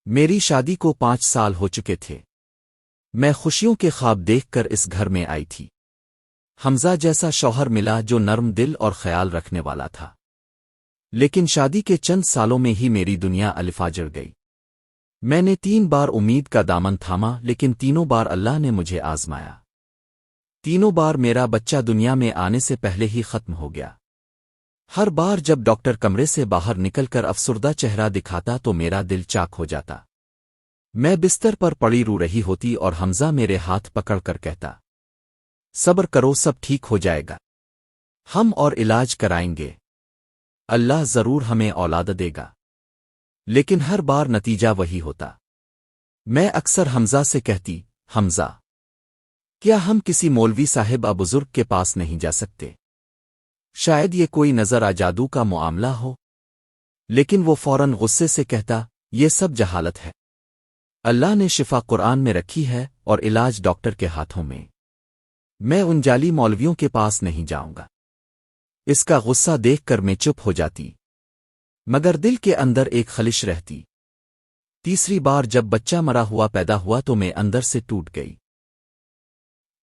میری شادی کو 5 سال ہو چکے تھے۔ میں خوشیوں کے خواب دیکھ کر اس گھر میں آئی تھی۔ حمزہ جیسا شوہر ملا جو نرم دل اور خیال رکھنے والا تھا، لیکن شادی کے چند سالوں میں ہی میری دنیا الفاجر گئی۔ میں نے 3 بار امید کا دامن تھاما، لیکن تینوں بار اللہ نے مجھے آزمایا۔ تینوں بار میرا بچہ دنیا میں آنے سے پہلے ہی ختم ہو گیا۔ ہر بار جب ڈاکٹر کمرے سے باہر نکل کر افسردہ چہرہ دکھاتا تو میرا دل چاک ہو جاتا۔ میں بستر پر پڑی رو رہی ہوتی اور حمزہ میرے ہاتھ پکڑ کر کہتا، صبر کرو، سب ٹھیک ہو جائے گا، ہم اور علاج کرائیں گے، اللہ ضرور ہمیں اولاد دے گا۔ لیکن ہر بار نتیجہ وہی ہوتا۔ میں اکثر حمزہ سے کہتی، حمزہ، کیا ہم کسی مولوی صاحب بزرگ کے پاس نہیں جا سکتے؟ شاید یہ کوئی نظر آ جادو کا معاملہ ہو۔ لیکن وہ فوراً غصے سے کہتا، یہ سب جہالت ہے، اللہ نے شفا قرآن میں رکھی ہے اور علاج ڈاکٹر کے ہاتھوں میں۔ میں ان جعلی مولویوں کے پاس نہیں جاؤں گا۔ اس کا غصہ دیکھ کر میں چپ ہو جاتی، مگر دل کے اندر ایک خلش رہتی۔ تیسری بار جب بچہ مرا ہوا پیدا ہوا تو میں اندر سے ٹوٹ گئی۔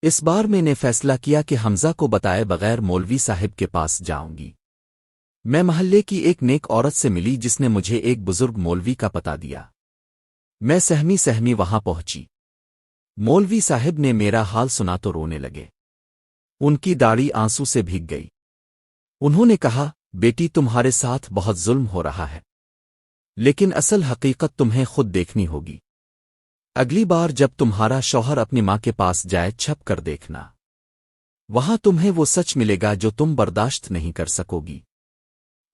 اس بار میں نے فیصلہ کیا کہ حمزہ کو بتائے بغیر مولوی صاحب کے پاس جاؤں گی۔ میں محلے کی ایک نیک عورت سے ملی جس نے مجھے ایک بزرگ مولوی کا پتہ دیا۔ میں سہمی سہمی وہاں پہنچی۔ مولوی صاحب نے میرا حال سنا تو رونے لگے۔ ان کی داڑھی آنسو سے بھیگ گئی۔ انہوں نے کہا، بیٹی، تمہارے ساتھ بہت ظلم ہو رہا ہے، لیکن اصل حقیقت تمہیں خود دیکھنی ہوگی۔ اگلی بار جب تمہارا شوہر اپنی ماں کے پاس جائے چھپ کر دیکھنا، وہاں تمہیں وہ سچ ملے گا جو تم برداشت نہیں کر سکو گی۔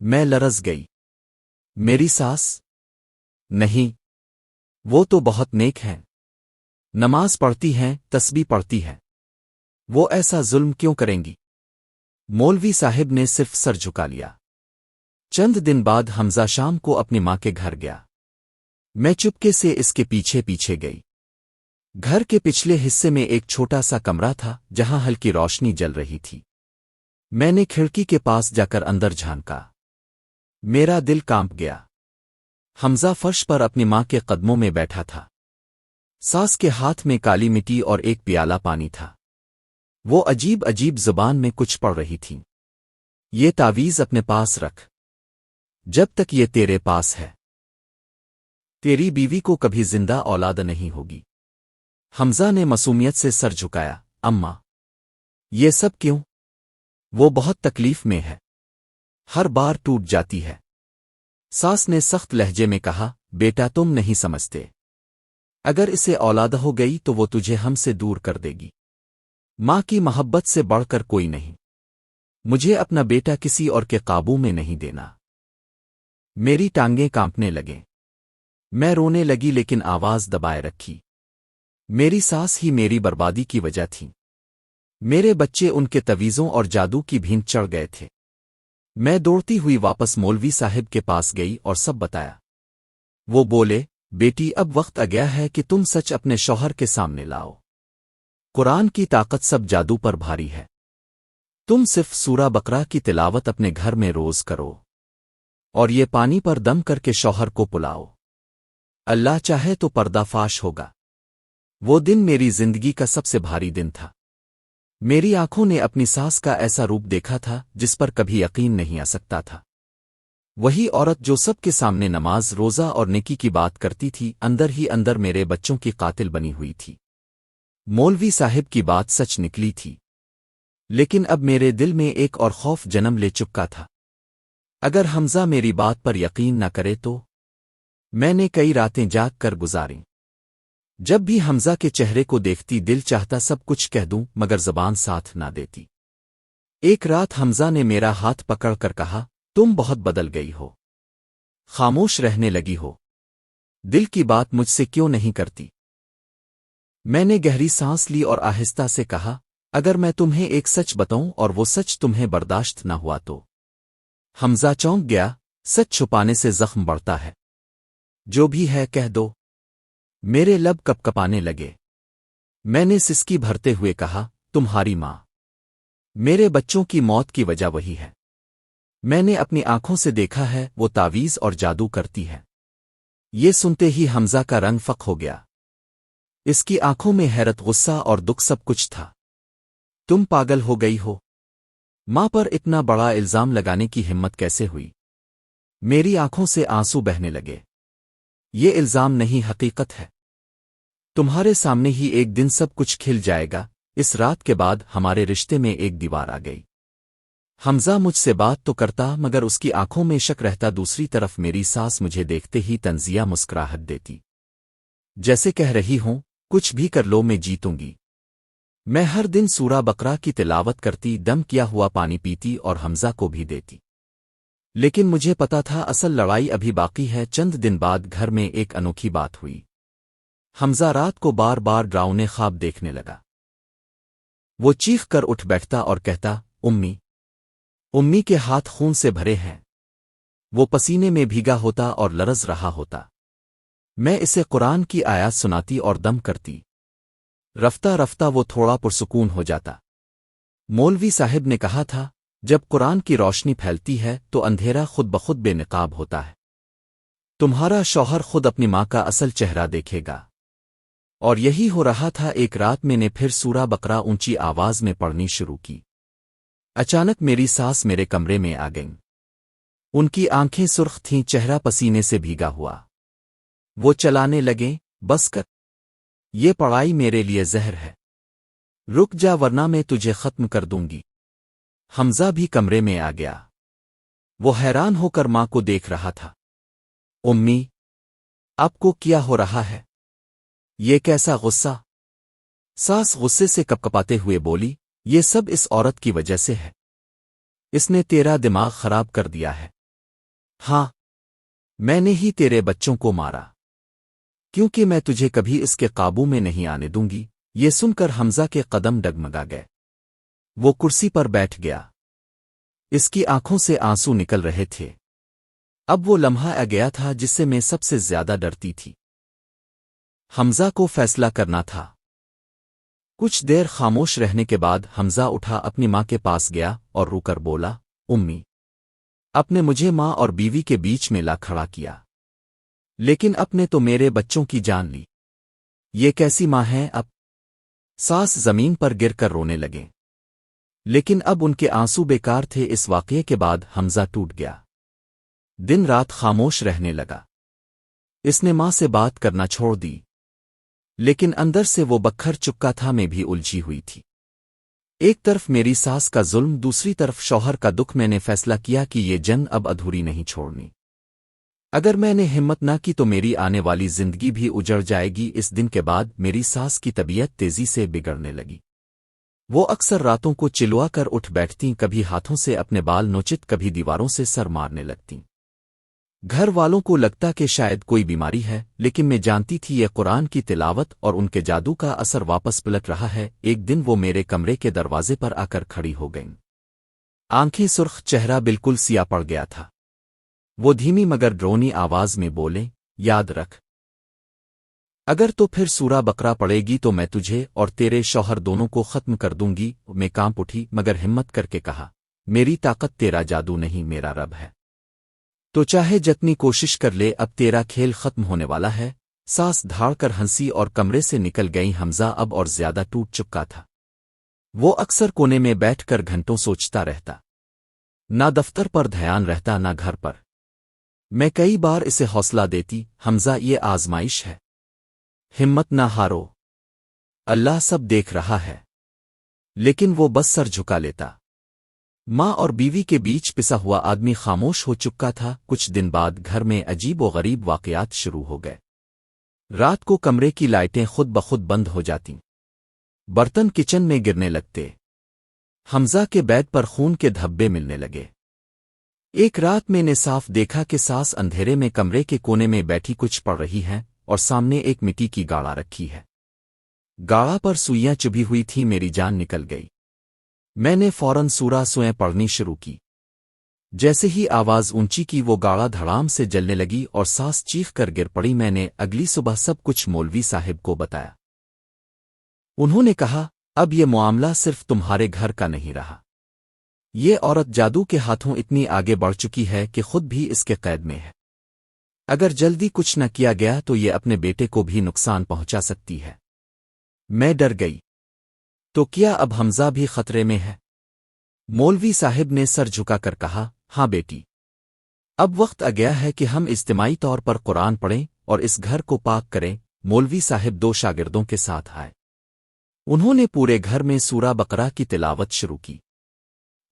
میں لرز گئی۔ میری ساس؟ نہیں، وہ تو بہت نیک ہیں، نماز پڑھتی ہیں، تسبیح پڑھتی ہیں، وہ ایسا ظلم کیوں کریں گی؟ مولوی صاحب نے صرف سر جھکا لیا۔ چند دن بعد حمزہ شام کو اپنی ماں کے گھر گیا۔ میں چپکے سے اس کے پیچھے پیچھے گئی۔ گھر کے پچھلے حصے میں ایک چھوٹا سا کمرہ تھا جہاں ہلکی روشنی جل رہی تھی۔ میں نے کھڑکی کے پاس جا کر اندر جھانکا۔ میرا دل کانپ گیا۔ حمزہ فرش پر اپنی ماں کے قدموں میں بیٹھا تھا۔ ساس کے ہاتھ میں کالی مٹی اور ایک پیالہ پانی تھا۔ وہ عجیب عجیب زبان میں کچھ پڑھ رہی تھی۔ یہ تعویذ اپنے پاس رکھ، جب تک یہ تیرے پاس ہے تیری بیوی کو کبھی زندہ اولاد نہیں ہوگی۔ حمزہ نے معصومیت سے سر جھکایا۔ اماں، یہ سب کیوں؟ وہ بہت تکلیف میں ہے، ہر بار ٹوٹ جاتی ہے۔ ساس نے سخت لہجے میں کہا، بیٹا تم نہیں سمجھتے، اگر اسے اولاد ہو گئی تو وہ تجھے ہم سے دور کر دے گی۔ ماں کی محبت سے بڑھ کر کوئی نہیں۔ مجھے اپنا بیٹا کسی اور کے قابو میں نہیں دینا۔ میری ٹانگیں کانپنے لگیں۔ میں رونے لگی لیکن آواز دبائے رکھی۔ میری ساس ہی میری بربادی کی وجہ تھی۔ میرے بچے ان کے تویزوں اور جادو کی بھینٹ چڑھ گئے تھے۔ میں دوڑتی ہوئی واپس مولوی صاحب کے پاس گئی اور سب بتایا۔ وہ بولے، بیٹی، اب وقت آ گیا ہے کہ تم سچ اپنے شوہر کے سامنے لاؤ۔ قرآن کی طاقت سب جادو پر بھاری ہے۔ تم صرف سورہ بقرہ کی تلاوت اپنے گھر میں روز کرو، اور یہ پانی پر دم کر کے شوہر کو پلاؤ، اللہ چاہے تو پردہ فاش ہوگا۔ وہ دن میری زندگی کا سب سے بھاری دن تھا۔ میری آنکھوں نے اپنی ساس کا ایسا روپ دیکھا تھا جس پر کبھی یقین نہیں آ سکتا تھا۔ وہی عورت جو سب کے سامنے نماز، روزہ اور نیکی کی بات کرتی تھی، اندر ہی اندر میرے بچوں کی قاتل بنی ہوئی تھی۔ مولوی صاحب کی بات سچ نکلی تھی، لیکن اب میرے دل میں ایک اور خوف جنم لے چکا تھا۔ اگر حمزہ میری بات پر یقین نہ کرے تو؟ میں نے کئی راتیں جاگ کر گزاریں۔ جب بھی حمزہ کے چہرے کو دیکھتی دل چاہتا سب کچھ کہہ دوں، مگر زبان ساتھ نہ دیتی۔ ایک رات حمزہ نے میرا ہاتھ پکڑ کر کہا، تم بہت بدل گئی ہو، خاموش رہنے لگی ہو، دل کی بات مجھ سے کیوں نہیں کرتی؟ میں نے گہری سانس لی اور آہستہ سے کہا، اگر میں تمہیں ایک سچ بتاؤں اور وہ سچ تمہیں برداشت نہ ہوا تو؟ حمزہ چونک گیا۔ سچ چھپانے سے زخم بڑھتا ہے۔ جو بھی ہے کہہ دو۔ میرے لب کپ کپانے لگے۔ میں نے سسکی بھرتے ہوئے کہا، تمہاری ماں، میرے بچوں کی موت کی وجہ وہی ہے۔ میں نے اپنی آنکھوں سے دیکھا ہے، وہ تعویذ اور جادو کرتی ہے۔ یہ سنتے ہی حمزہ کا رنگ فق ہو گیا۔ اس کی آنکھوں میں حیرت، غصہ اور دکھ سب کچھ تھا۔ تم پاگل ہو گئی ہو؟ ماں پر اتنا بڑا الزام لگانے کی ہمت کیسے ہوئی؟ میری آنکھوں سے آنسو بہنے لگے۔ یہ الزام نہیں، حقیقت ہے۔ تمہارے سامنے ہی ایک دن سب کچھ کھل جائے گا۔ اس رات کے بعد ہمارے رشتے میں ایک دیوار آ گئی۔ حمزہ مجھ سے بات تو کرتا مگر اس کی آنکھوں میں شک رہتا۔ دوسری طرف میری ساس مجھے دیکھتے ہی تنزیہ مسکراہٹ دیتی، جیسے کہہ رہی ہوں کچھ بھی کر لو میں جیتوں گی۔ میں ہر دن سورہ بقرہ کی تلاوت کرتی، دم کیا ہوا پانی پیتی اور حمزہ کو بھی دیتی۔ لیکن مجھے پتا تھا اصل لڑائی ابھی باقی ہے۔ چند دن بعد گھر میں ایک انوکھی بات ہوئی۔ حمزہ رات کو بار بار ڈراؤنے خواب دیکھنے لگا۔ وہ چیخ کر اٹھ بیٹھتا اور کہتا، امی امی کے ہاتھ خون سے بھرے ہیں۔ وہ پسینے میں بھیگا ہوتا اور لرز رہا ہوتا۔ میں اسے قرآن کی آیات سناتی اور دم کرتی۔ رفتہ رفتہ وہ تھوڑا پرسکون ہو جاتا۔ مولوی صاحب نے کہا تھا جب قرآن کی روشنی پھیلتی ہے تو اندھیرا خود بخود بے نقاب ہوتا ہے۔ تمہارا شوہر خود اپنی ماں کا اصل چہرہ دیکھے گا۔ اور یہی ہو رہا تھا۔ ایک رات میں نے پھر سورہ بقرہ اونچی آواز میں پڑھنی شروع کی۔ اچانک میری ساس میرے کمرے میں آ گئیں۔ ان کی آنکھیں سرخ تھیں، چہرہ پسینے سے بھیگا ہوا۔ وہ چلانے لگیں، بس کر، یہ پڑھائی میرے لیے زہر ہے، رک جا ورنہ میں تجھے ختم کر دوں گی۔ حمزہ بھی کمرے میں آ گیا۔ وہ حیران ہو کر ماں کو دیکھ رہا تھا۔ امی، آپ کو کیا ہو رہا ہے؟ یہ کیسا غصہ؟ ساس غصے سے کپکپاتے ہوئے بولی، یہ سب اس عورت کی وجہ سے ہے۔ اس نے تیرا دماغ خراب کر دیا ہے۔ ہاں، میں نے ہی تیرے بچوں کو مارا، کیونکہ میں تجھے کبھی اس کے قابو میں نہیں آنے دوں گی۔ یہ سن کر حمزہ کے قدم ڈگمگا گئے۔ وہ کرسی پر بیٹھ گیا۔ اس کی آنکھوں سے آنسو نکل رہے تھے۔ اب وہ لمحہ آ گیا تھا جس سے میں سب سے زیادہ ڈرتی تھی۔ حمزہ کو فیصلہ کرنا تھا۔ کچھ دیر خاموش رہنے کے بعد حمزہ اٹھا، اپنی ماں کے پاس گیا اور رو کر بولا، امی، اپنے مجھے ماں اور بیوی کے بیچ میں لا کھڑا کیا، لیکن اپنے تو میرے بچوں کی جان لی۔ یہ کیسی ماں ہے اب؟ ساس زمین پر گر کر رونے لگے، لیکن اب ان کے آنسو بیکار تھے۔ اس واقعے کے بعد حمزہ ٹوٹ گیا، دن رات خاموش رہنے لگا۔ اس نے ماں سے بات کرنا چھوڑ دی، لیکن اندر سے وہ بکھر چکا تھا، میں بھی الجھی ہوئی تھی۔ ایک طرف میری ساس کا ظلم، دوسری طرف شوہر کا دکھ۔ میں نے فیصلہ کیا کہ یہ جنگ اب ادھوری نہیں چھوڑنی۔ اگر میں نے ہمت نہ کی تو میری آنے والی زندگی بھی اجڑ جائے گی۔ اس دن کے بعد میری ساس کی طبیعت تیزی سے بگڑنے لگی۔ وہ اکثر راتوں کو چلوا کر اٹھ بیٹھتیں، کبھی ہاتھوں سے اپنے بال نوچت، کبھی دیواروں سے سر مارنے لگتیں۔ گھر والوں کو لگتا کہ شاید کوئی بیماری ہے، لیکن میں جانتی تھی یہ قرآن کی تلاوت اور ان کے جادو کا اثر واپس پلٹ رہا ہے۔ ایک دن وہ میرے کمرے کے دروازے پر آ کر کھڑی ہو گئیں۔ آنکھیں سرخ، چہرہ بالکل سیاہ پڑ گیا تھا۔ وہ دھیمی مگر ڈرونی آواز میں بولے، یاد رکھ، اگر تو پھر سورہ بقرہ پڑے گی تو میں تجھے اور تیرے شوہر دونوں کو ختم کر دوں گی۔ میں کانپ اٹھی مگر ہمت کر کے کہا، میری طاقت تیرا جادو نہیں، میرا رب ہے، تو چاہے جتنی کوشش کر لے، اب تیرا کھیل ختم ہونے والا ہے۔ ساس دھاڑ کر ہنسی اور کمرے سے نکل گئی۔ حمزہ اب اور زیادہ ٹوٹ چکا تھا۔ وہ اکثر کونے میں بیٹھ کر گھنٹوں سوچتا رہتا، نہ دفتر پر دھیان رہتا نہ گھر پر۔ میں کئی بار اسے حوصلہ دیتی، حمزہ یہ آزمائش ہے، ہمت نہ ہارو، اللہ سب دیکھ رہا ہے، لیکن وہ بس سر جھکا لیتا۔ ماں اور بیوی کے بیچ پسا ہوا آدمی خاموش ہو چکا تھا۔ کچھ دن بعد گھر میں عجیب و غریب واقعات شروع ہو گئے۔ رات کو کمرے کی لائٹیں خود بخود بند ہو جاتیں، برتن کچن میں گرنے لگتے، حمزہ کے بیڈ پر خون کے دھبے ملنے لگے۔ ایک رات میں نے صاف دیکھا کہ ساس اندھیرے میں کمرے کے کونے میں بیٹھی کچھ پڑھ رہی ہے اور سامنے ایک مٹی کی گاڑا رکھی ہے۔ گاڑا پر سوئیاں چبھی ہوئی تھی۔ میری جان نکل گئی۔ میں نے فوراً سورہ سوئیں پڑھنی شروع کی۔ جیسے ہی آواز اونچی کی وہ گاڑا دھڑام سے جلنے لگی اور ساس چیخ کر گر پڑی۔ میں نے اگلی صبح سب کچھ مولوی صاحب کو بتایا۔ انہوں نے کہا، اب یہ معاملہ صرف تمہارے گھر کا نہیں رہا، یہ عورت جادو کے ہاتھوں اتنی آگے بڑھ چکی ہے کہ خود بھی اس کے قید میں ہے۔ اگر جلدی کچھ نہ کیا گیا تو یہ اپنے بیٹے کو بھی نقصان پہنچا سکتی ہے۔ میں ڈر گئی۔ تو کیا اب حمزہ بھی خطرے میں ہے؟ مولوی صاحب نے سر جھکا کر کہا، ہاں بیٹی، اب وقت آ گیا ہے کہ ہم اجتماعی طور پر قرآن پڑھیں اور اس گھر کو پاک کریں۔ مولوی صاحب 2 شاگردوں کے ساتھ آئے۔ انہوں نے پورے گھر میں سورہ بقرہ کی تلاوت شروع کی۔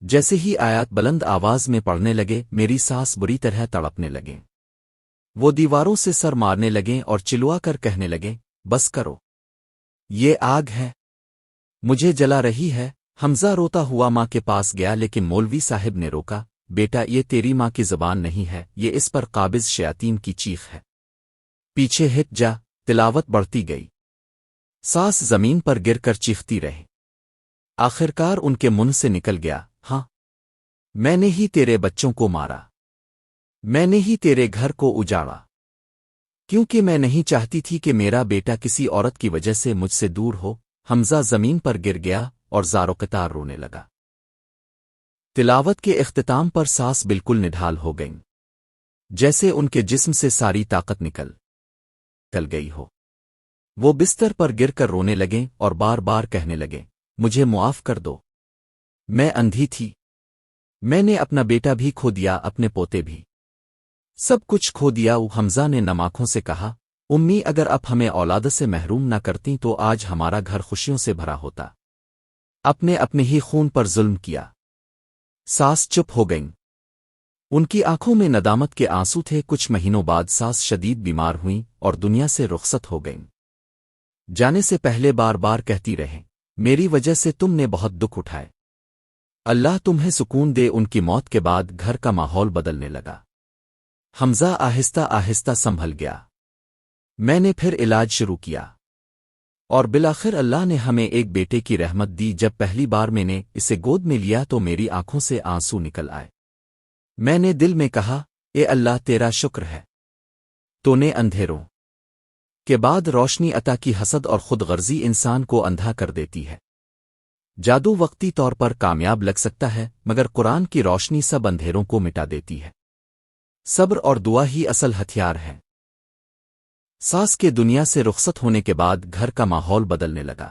جیسے ہی آیات بلند آواز میں پڑھنے لگے، میری سانس بری طرح تڑپنے لگیں۔ وہ دیواروں سے سر مارنے لگیں اور چلوا کر کہنے لگیں، بس کرو، یہ آگ ہے، مجھے جلا رہی ہے۔ حمزہ روتا ہوا ماں کے پاس گیا، لیکن مولوی صاحب نے روکا، بیٹا یہ تیری ماں کی زبان نہیں ہے، یہ اس پر قابض شیاطین کی چیخ ہے، پیچھے ہٹ جا۔ تلاوت بڑھتی گئی، سانس زمین پر گر کر چیختی رہی۔ آخرکار ان کے منہ سے نکل گیا، ہاں، میں نے ہی تیرے بچوں کو مارا، میں نے ہی تیرے گھر کو اجاڑا، کیونکہ میں نہیں چاہتی تھی کہ میرا بیٹا کسی عورت کی وجہ سے مجھ سے دور ہو۔ حمزہ زمین پر گر گیا اور زار و قطار رونے لگا۔ تلاوت کے اختتام پر سانس بالکل نڈھال ہو گئیں، جیسے ان کے جسم سے ساری طاقت نکل گئی ہو۔ وہ بستر پر گر کر رونے لگیں اور بار بار کہنے لگے، مجھے معاف کر دو، میں اندھی تھی، میں نے اپنا بیٹا بھی کھو دیا، اپنے پوتے بھی، سب کچھ کھو دیا۔ حمزہ نے نم آنکھوں سے کہا، امی اگر اب ہمیں اولاد سے محروم نہ کرتی تو آج ہمارا گھر خوشیوں سے بھرا ہوتا۔ اپنے ہی خون پر ظلم کیا۔ ساس چپ ہو گئیں۔ ان کی آنکھوں میں ندامت کے آنسو تھے۔ کچھ مہینوں بعد ساس شدید بیمار ہوئیں اور دنیا سے رخصت ہو گئیں۔ جانے سے پہلے بار بار کہتی رہیں، میری وجہ سے تم نے بہت دکھ اٹھائے، اللہ تمہیں سکون دے۔ ان کی موت کے بعد گھر کا ماحول بدلنے لگا۔ حمزہ آہستہ آہستہ سنبھل گیا۔ میں نے پھر علاج شروع کیا اور بالآخر اللہ نے ہمیں ایک بیٹے کی رحمت دی۔ جب پہلی بار میں نے اسے گود میں لیا تو میری آنکھوں سے آنسو نکل آئے۔ میں نے دل میں کہا، اے اللہ تیرا شکر ہے، تو نے اندھیروں کے بعد روشنی عطا کی۔ حسد اور خود غرضی انسان کو اندھا کر دیتی ہے۔ جادو وقتی طور پر کامیاب لگ سکتا ہے، مگر قرآن کی روشنی سب اندھیروں کو مٹا دیتی ہے۔ صبر اور دعا ہی اصل ہتھیار ہے۔ ساس کے دنیا سے رخصت ہونے کے بعد گھر کا ماحول بدلنے لگا۔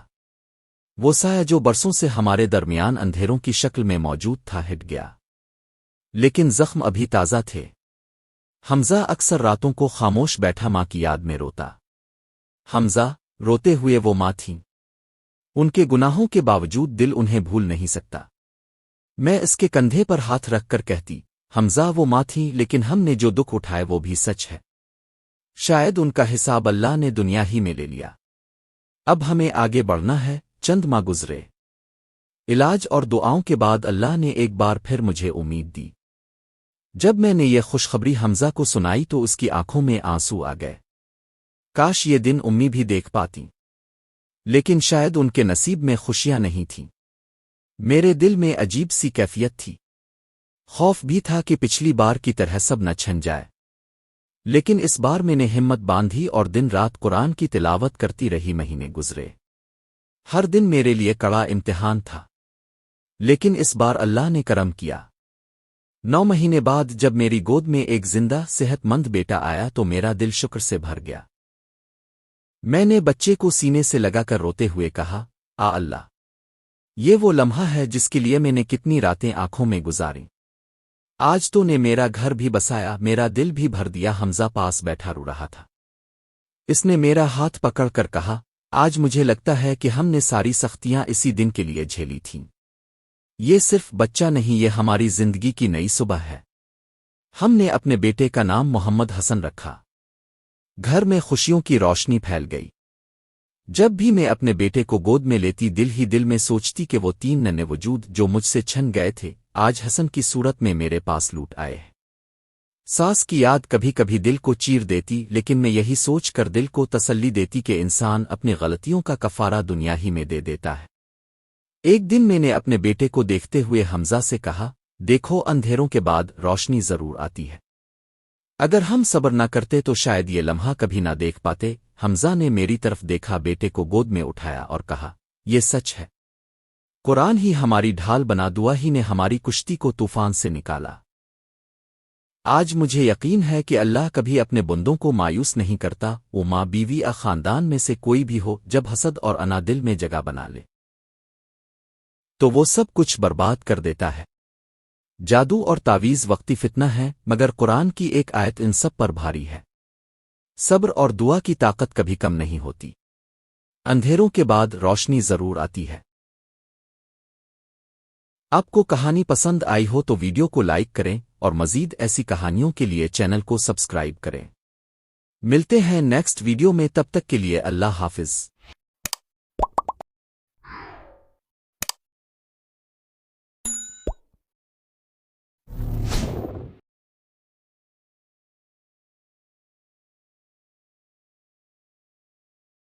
وہ سایہ جو برسوں سے ہمارے درمیان اندھیروں کی شکل میں موجود تھا ہٹ گیا، لیکن زخم ابھی تازہ تھے۔ حمزہ اکثر راتوں کو خاموش بیٹھا ماں کی یاد میں روتا۔ حمزہ روتے ہوئے وہ ماں تھیں، ان کے گناہوں کے باوجود دل انہیں بھول نہیں سکتا۔ میں اس کے کندھے پر ہاتھ رکھ کر کہتی، حمزہ وہ ماں تھیں، لیکن ہم نے جو دکھ اٹھائے وہ بھی سچ ہے۔ شاید ان کا حساب اللہ نے دنیا ہی میں لے لیا۔ اب ہمیں آگے بڑھنا ہے۔ چند ماہ گزرے، علاج اور دعاؤں کے بعد اللہ نے ایک بار پھر مجھے امید دی۔ جب میں نے یہ خوشخبری حمزہ کو سنائی تو اس کی آنکھوں میں آنسو آ گئے۔ کاش یہ دن امی بھی دیکھ پاتی، لیکن شاید ان کے نصیب میں خوشیاں نہیں تھیں۔ میرے دل میں عجیب سی کیفیت تھی، خوف بھی تھا کہ پچھلی بار کی طرح سب نہ چھن جائے، لیکن اس بار میں نے ہمت باندھی اور دن رات قرآن کی تلاوت کرتی رہی۔ مہینے گزرے، ہر دن میرے لیے کڑا امتحان تھا، لیکن اس بار اللہ نے کرم کیا۔ 9 مہینے بعد جب میری گود میں ایک زندہ صحت مند بیٹا آیا تو میرا دل شکر سے بھر گیا۔ میں نے بچے کو سینے سے لگا کر روتے ہوئے کہا، آ اللہ، یہ وہ لمحہ ہے جس کے لیے میں نے کتنی راتیں آنکھوں میں گزاری۔ آج تو نے میرا گھر بھی بسایا، میرا دل بھی بھر دیا۔ حمزہ پاس بیٹھا رو رہا تھا۔ اس نے میرا ہاتھ پکڑ کر کہا، آج مجھے لگتا ہے کہ ہم نے ساری سختیاں اسی دن کے لیے جھیلی تھیں۔ یہ صرف بچہ نہیں، یہ ہماری زندگی کی نئی صبح ہے۔ ہم نے اپنے بیٹے کا نام محمد حسن رکھا۔ گھر میں خوشیوں کی روشنی پھیل گئی۔ جب بھی میں اپنے بیٹے کو گود میں لیتی دل ہی دل میں سوچتی کہ وہ 3 ننھے وجود جو مجھ سے چھن گئے تھے آج حسن کی صورت میں میرے پاس لوٹ آئے ہیں۔ ساس کی یاد کبھی کبھی دل کو چیر دیتی، لیکن میں یہی سوچ کر دل کو تسلی دیتی کہ انسان اپنی غلطیوں کا کفارہ دنیا ہی میں دے دیتا ہے۔ ایک دن میں نے اپنے بیٹے کو دیکھتے ہوئے حمزہ سے کہا، دیکھو اندھیروں کے بعد روشنی ضرور آتی ہے، اگر ہم صبر نہ کرتے تو شاید یہ لمحہ کبھی نہ دیکھ پاتے۔ حمزہ نے میری طرف دیکھا، بیٹے کو گود میں اٹھایا اور کہا، یہ سچ ہے، قرآن ہی ہماری ڈھال بنا، دعا ہی نے ہماری کشتی کو طوفان سے نکالا۔ آج مجھے یقین ہے کہ اللہ کبھی اپنے بندوں کو مایوس نہیں کرتا، وہ ماں بیوی یا خاندان میں سے کوئی بھی ہو، جب حسد اور انا دل میں جگہ بنا لے تو وہ سب کچھ برباد کر دیتا ہے۔ جادو اور تعویذ وقتی فتنہ ہے، مگر قرآن کی ایک آیت ان سب پر بھاری ہے۔ صبر اور دعا کی طاقت کبھی کم نہیں ہوتی۔ اندھیروں کے بعد روشنی ضرور آتی ہے۔ آپ کو کہانی پسند آئی ہو تو ویڈیو کو لائک کریں اور مزید ایسی کہانیوں کے لیے چینل کو سبسکرائب کریں۔ ملتے ہیں نیکسٹ ویڈیو میں، تب تک کے لیے اللہ حافظ۔